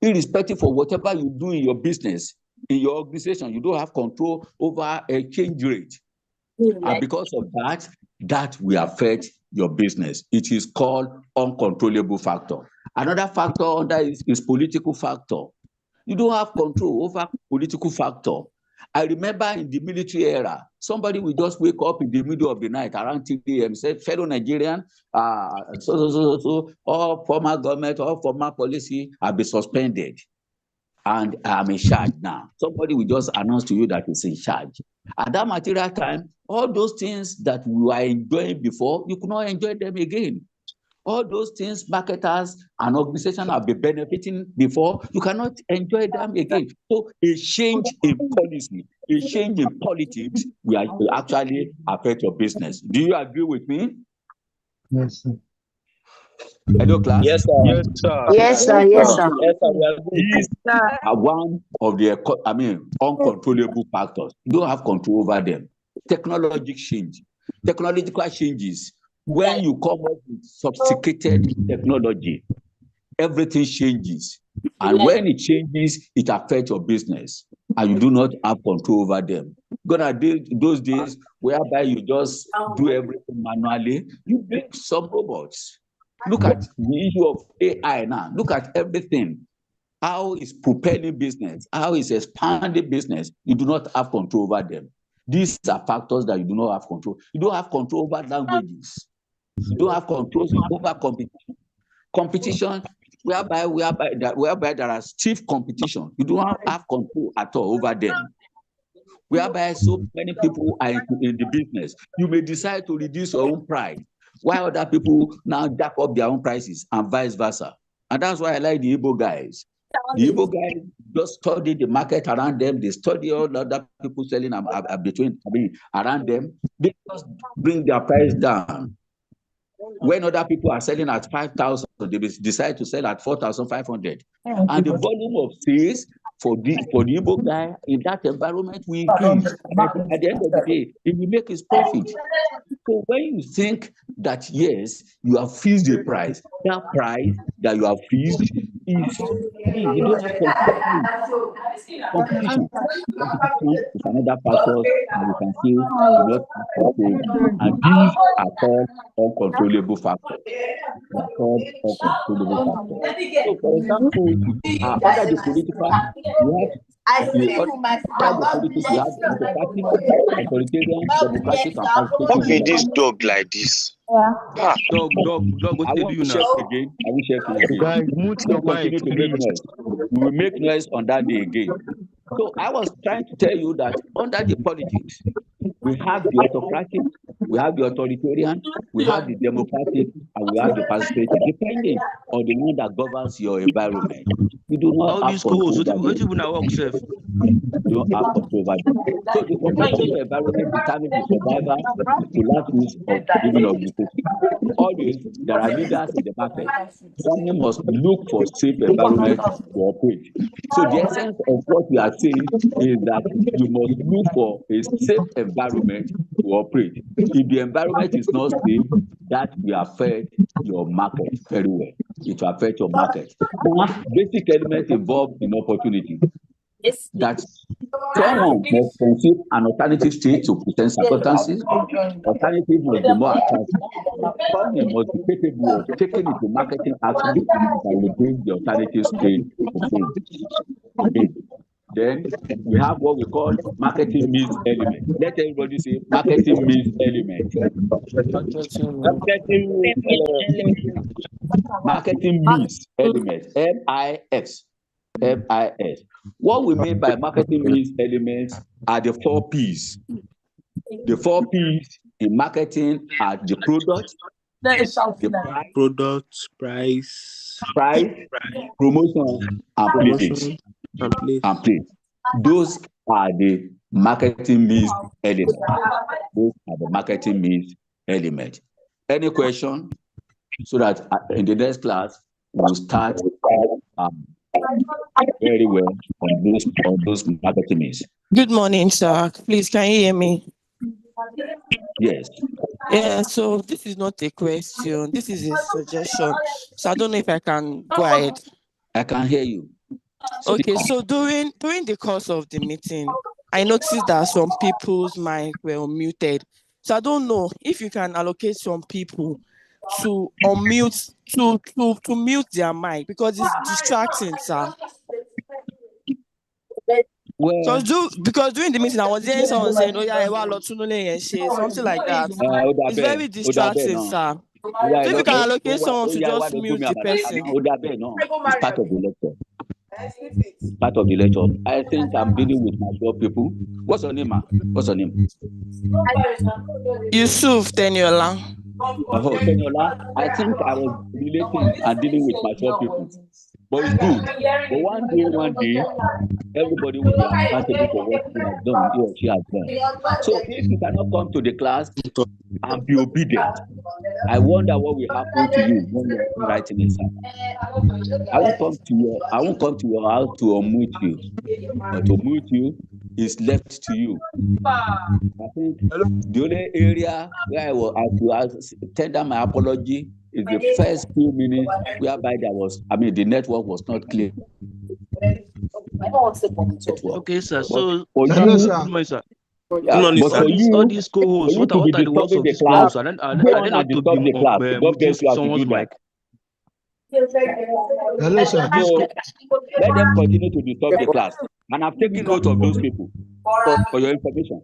Irrespective of whatever you do in your business, in your organization, you don't have control over exchange rate. And because of that, that will affect your business. It is called uncontrollable factor. Another factor under is political factor. You don't have control over political factor. I remember in the military era, somebody will just wake up in the middle of the night around 3 a.m. said, fellow Nigerian, all former government, all former policy have been suspended. And I'm in charge now. Somebody will just announce to you that he's in charge. At that material time, all those things that we were enjoying before, you could not enjoy them again. All those things marketers and organizations have been benefiting before, you cannot enjoy them again. So a change in policy, a change in politics will actually affect your business. Do you agree with me? Yes, sir. Hello, class? Yes, sir. Yes, sir. Yes, sir. Yes, sir. Yes, sir. We agree. These are one of the uncontrollable factors. You don't have control over them. Technological changes. When you come up with sophisticated technology, everything changes. And when it changes, it affects your business. And you do not have control over them. Gonna do those days whereby you just do everything manually, you bring some robots. Look at the issue of AI now. Look at everything. How is propelling business? How is expanding business? You do not have control over them. These are factors that you do not have control. You don't have control over languages. You don't have control over competition. Competition, whereby there are stiff competition. You don't have control at all over them. Whereby so many people are in the business. You may decide to reduce your own price, while other people now jack up their own prices and vice versa. And that's why I like the Igbo guys. The Igbo guys just study the market around them. They study all other people selling around them. They just bring their price down. When other people are selling at 5,000, they decide to sell at 4,500. And the volume of sales for the Igbo guy in that environment will increase. At the end of the day, he will make his profit. So when you think that, yes, you have fixed the price, that price that you have fixed is, you don't have control. Competition is another factor that you can see do not have control. And these are called uncontrollable factors. So, for example, under the political, you have democratic, authoritarian, democratic, and participative. This dog like this. Dog, what I do want you to now? check again. I will check again. Guys, mute your Don't mic, continue to make please. noise. We will make noise on that day again. So I was trying to tell you that under the politics, we have the autocratic, we have the authoritarian, we have the democratic, and we have the participative, depending on the one that governs your environment. We do not All have these control co-hosts, over what them. even I work, self? We don't have control over them. So the competitive environment determines the survival, the last use of even of the system. Always, there are leaders in the market. Someone must look for safe environment to operate. So the essence of what we are saying is that you must look for a safe environment to operate. If the environment is not safe, that will affect your market very well. It will affect your market. Now, basic elements involved in opportunity. That someone must conceive an alternative state to present circumstances. Alternative must be more attractive. Someone must be capable of taking into marketing action that will bring the alternative state to change. Then we have what we call marketing means element. Let everybody say marketing means element. Marketing means element. M-I-S. M-I-S. What we mean by marketing means elements are the 4 P's. The 4 P's in marketing are the product, price, promotion, and place. Those are the marketing means elements. Those are the marketing means elements. Any question? So that in the next class we'll start very well on those marketing means. Good morning, sir. Please, can you hear me? Yes. Yeah, so this is not a question. This is a suggestion. So I don't know if I can go ahead. I can hear you. Okay, so during the course of the meeting, I noticed that some people's mic were muted. So I don't know if you can allocate some people to unmute to mute their mic because it's distracting, sir. Well, because during the meeting I was hearing someone saying, "Oh yeah, something like that." It's very distracting, sir. So if you can allocate someone to just mute the person. It's part of the lecture. It's part of the lecture. I think I'm dealing with mature people. What's your name, ma? What's your name? Yusuf Teniola. Oh, Teniola. I think I was relating and dealing with mature people. But it's good. But one day, everybody will be accountable for what he has done, he or she has done. So if you cannot come to the class and be obedient, I wonder what will happen to you when you are writing exam. I won't come to your house to unmute you. But to mute you is left to you. I think the only area where I will tender my apology is the first few minutes whereby the network was not clear. Okay, sir. So, hello, sir. sir. Good morning, sir. Yeah, good morning, but sir. for you, All these co-hosts, what are the words of these co-hosts? Are they not to be muting someone's mic? Hello, sir. So, let them continue to disturb the class. And I've taken note of those people for your information.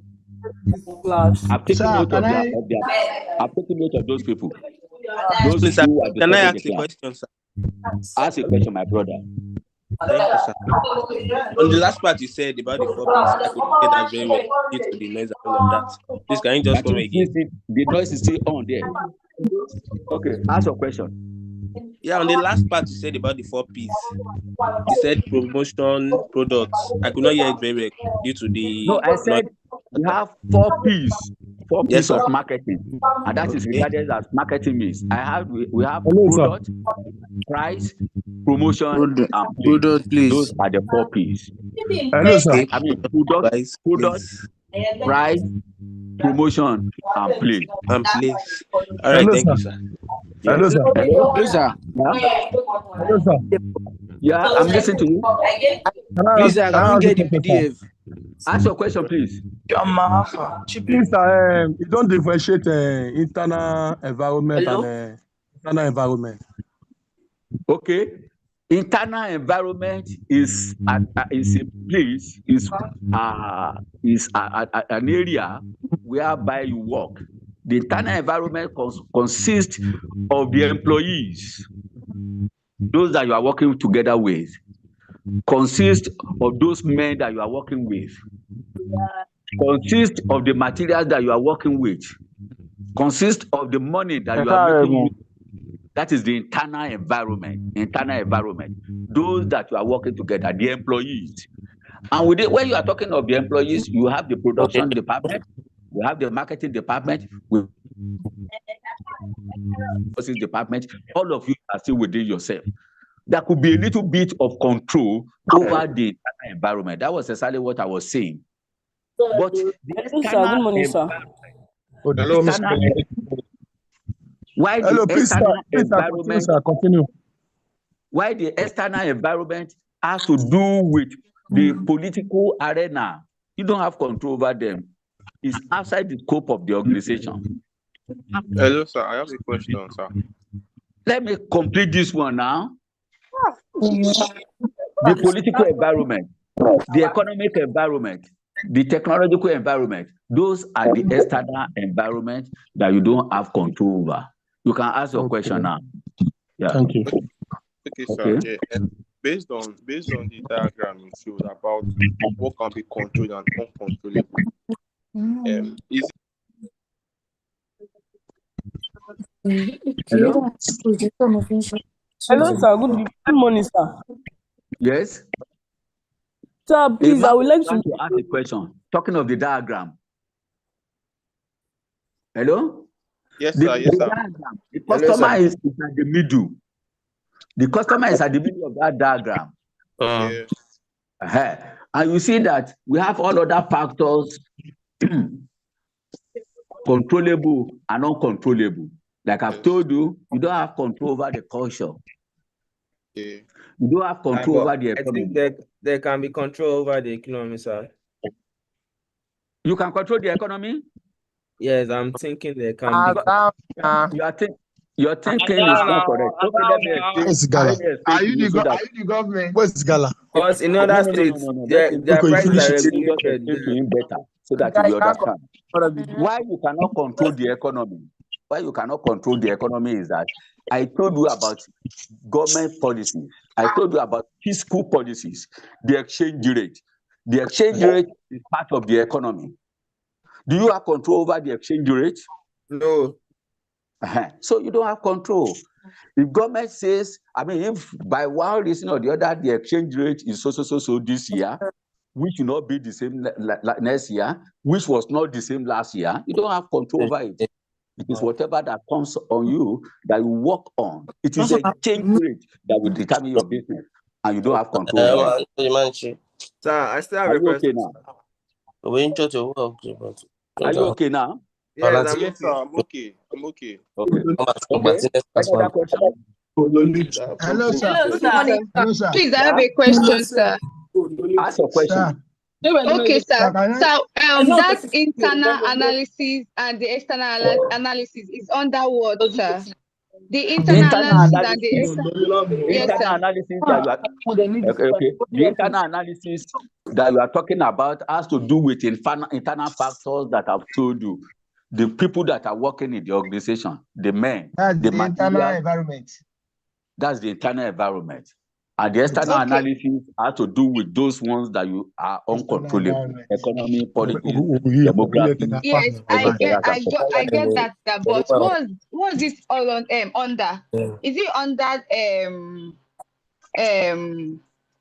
I've taken note of I've taken note of those people. Those Please, sir, who are can I disturbing ask the a class. question, sir? Ask a question, my brother. Thank you, sir. On the last part you said about the 4 P's, I could get that very well due to the noise and all of that. Please, can you just come again? The noise is still on there. Okay, ask your question. Yeah, on the last part you said about the 4 P's. You said promotion, products. I could not hear it very well due to the. No, I said we have 4 P's. 4 P's Yes, of marketing, and that is regarded as marketing means. We have product, price, promotion, and place. Those are the 4 P's. Hello, sir. I mean, product, price, promotion, and place. All right, thank you, sir. Yes. Hello, sir. Hello, sir. Yeah. Hello, sir. Yeah, I'm listening to you. Please, I can't get the PDF. Ask your question, please. Please, sir, you don't differentiate internal environment and external environment. Okay. Internal environment is a place, is an area whereby you work. The internal environment consists of the employees, those that you are working together with, consists of those men that you are working with, consists of the materials that you are working with, consists of the money that you are making. That is the internal environment. Internal environment. Those that you are working together, the employees. And with it, when you are talking of the employees, you have the production department, you have the marketing department, with department. All of you are still within yourself. There could be a little bit of control over the internal environment. That was exactly what I was saying. But the external good morning, sir. Hello, Mr. Why Hello, the please, external sir. Please, sir, continue, environment? sir. Continue. Why the external environment has to do with the political arena? You don't have control over them. It's outside the scope of the organization. Hello, sir. I have a question, sir. Let me complete this one now. The political environment, the economic environment, the technological environment, those are the external environment that you don't have control over. You can ask your question now. Yeah. Thank you. Okay, sir. Okay. Yeah. Based on the diagram you showed about what can be controlled and uncontrollable, is Hello? Hello, sir. Good morning, sir. Yes. Sir, please, I would like to ask a question. Talking of the diagram. Hello? Yes, sir. Yes, sir. Diagram, the customer is at the middle. The customer is at the middle of that diagram. Yes. And you see that we have all other factors controllable and uncontrollable. Like I've told you, you don't have control over the culture. Yeah. You don't have control over the I economy. think there can be control over the economy, sir. You can control the economy? Yes, I'm thinking there can be. Your thinking is not correct. Okay, let me explain. Are you the government? Where's Gala? Because in other states, their prices are regulated. To him better so that you will understand. Why you cannot control the economy? Why you cannot control the economy is that I told you about government policies. I told you about fiscal policies, the exchange rate. The exchange rate is part of the economy. Do you have control over the exchange rate? No. So you don't have control. If government says, if by one reason or the other the exchange rate is so this year, which will not be the same next year, which was not the same last year, you don't have control over it. It is whatever that comes on you that you work on. It is the exchange rate that will determine your business, and you don't have control over it. Sir, I still have Are a you okay question. now? Are you okay now? Yes, I'm Yes, sir. I'm okay. I'm okay. Okay. Any other question? Hello, sir. Good morning, Hello, sir. Please, I have a question, sir. Ask your question. Okay, sir. So, that internal Sir. analysis and the external analysis is under what, sir? The The internal analysis and analysis, the external. Yes, internal sir. analysis that you are okay. The internal analysis that you are talking about has to do with internal factors that I've told you. The people that are working in the organization, the men, That's the the internal material, environment. that's the internal environment. And the external analysis has to do with those ones that you are uncontrollable. Economy, politics, demography. Yes, I get that, sir. But what's this all on under? Is it under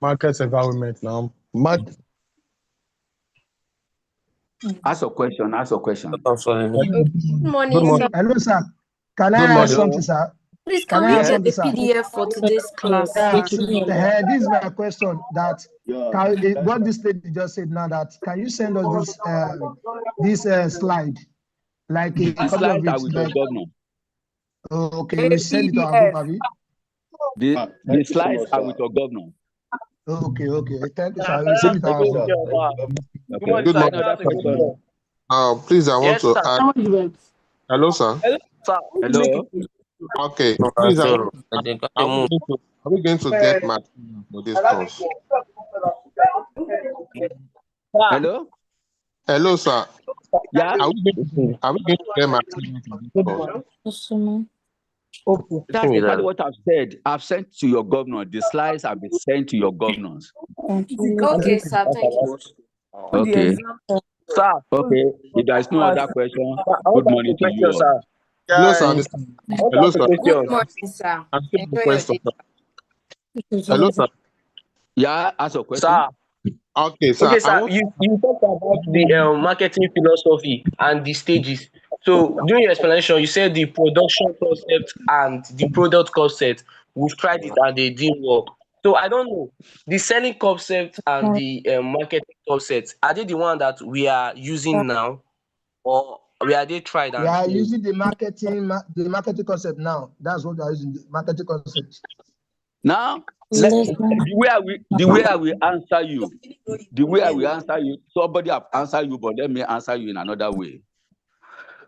Market environment now. Ask a question. Good morning, sir. Hello, sir. Can I ask something, sir? Please, can we get the PDF for today's class? This is my question. What this lady just said now, that can you send us this slide, like a copy of it? With your governor. Okay, we send it to our group, have you? The slides are with your governor. Okay. Thank you, sir. We send it to our group. Okay. Good morning. Please, I want to add. Hello, sir. Hello. Okay. Please, are we going to get material for this course? Hello. Hello, sir. Yeah. Are we going to get material for this course? That's exactly what I've said. I've sent to your governor. The slides have been sent to your governors. Okay, sir. Thank you. Okay. Sir. Okay. If there is no other question, good morning to you all. Hello, sir. Guys, I want to Hello, ask a sir. question. Good morning, sir. Answer my Enjoy your question, day. sir. Hello, sir. Yeah, ask your question. Sir, Okay, sir. okay, I sir. want. You talked about the marketing philosophy and the stages. So during your explanation, you said the production concept and the product concept. We've tried it and they didn't work. So I don't know. The selling concept and the marketing concept, are they the one that we are using now, or are they tried We and are failed? using the marketing concept now. That's what we are using, the marketing concept. Now, Yes, the way I will answer you, somebody have answered you, but let me answer you in another way.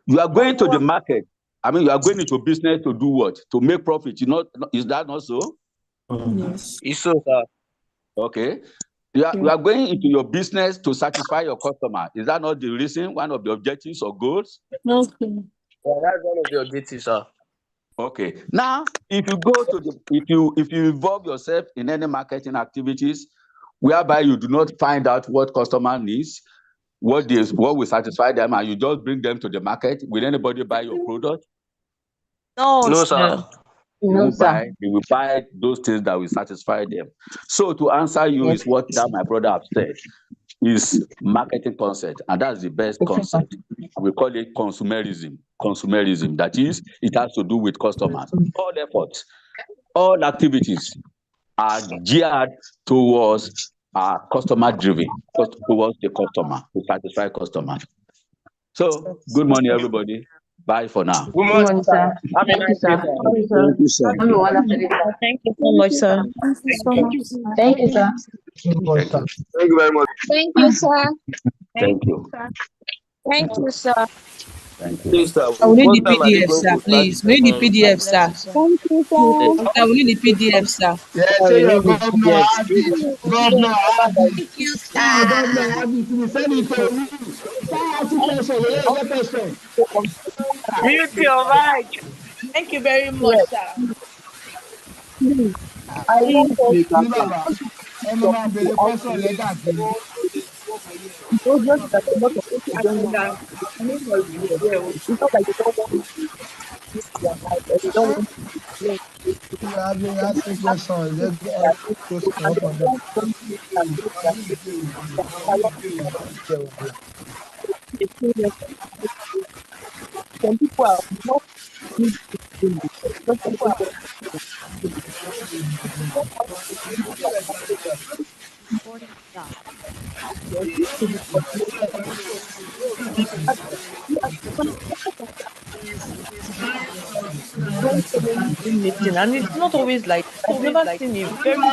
You are going to the market. I mean, you are going into business to do what? To make profit. Is that not so? Yes. It's so, sir. Okay. You are going into your business to satisfy your customer. Is that not the reason, one of the objectives or goals? Okay. Yeah, that's one of the objectives, sir. Okay. Now, if you involve yourself in any marketing activities whereby you do not find out what customer needs, what will satisfy them, and you just bring them to the market, will anybody buy your product? No, sir. They will buy those things that will satisfy them. So to answer you is what that my brother have said is marketing concept, and that's the best concept. We call it consumerism. Consumerism. That is, it has to do with customers. All efforts, all activities are geared towards customer driven, towards the customer, to satisfy customers. So good morning, everybody. Bye for now. Good morning, sir. Have a Thank you, nice day, sir. sir. Thank you, sir. Have a wonderful day, sir. Thank you so much, sir. Thank you so much. Thank you, sir. Thank you. Thank you very much. Thank you, sir. Thank you. Thank you, sir. Thank you. Please, sir, I will need what the time are they PDF, going sir, to start the please. We need the second? PDF, sir. Thank you, sir. I will need the PDF, sir. Yeah, say We your need the governor PDF. has it. Governor has it. Thank you, Say your sir. governor has it. We send it to you. Start asking questions. Yeah, get question. Mute your mic. Thank you very much, sir. Please, I Ní want us to bàbá, ẹ máa máa béèrè question yẹn káàkiri. those that are not supposed to join that. I mean, it's not like they don't want to use their life or they don't want to learn. You have been asking questions. Let's get question up on them. Some people are not good in this. Just something that meeting, and it's not always like I've never seen a very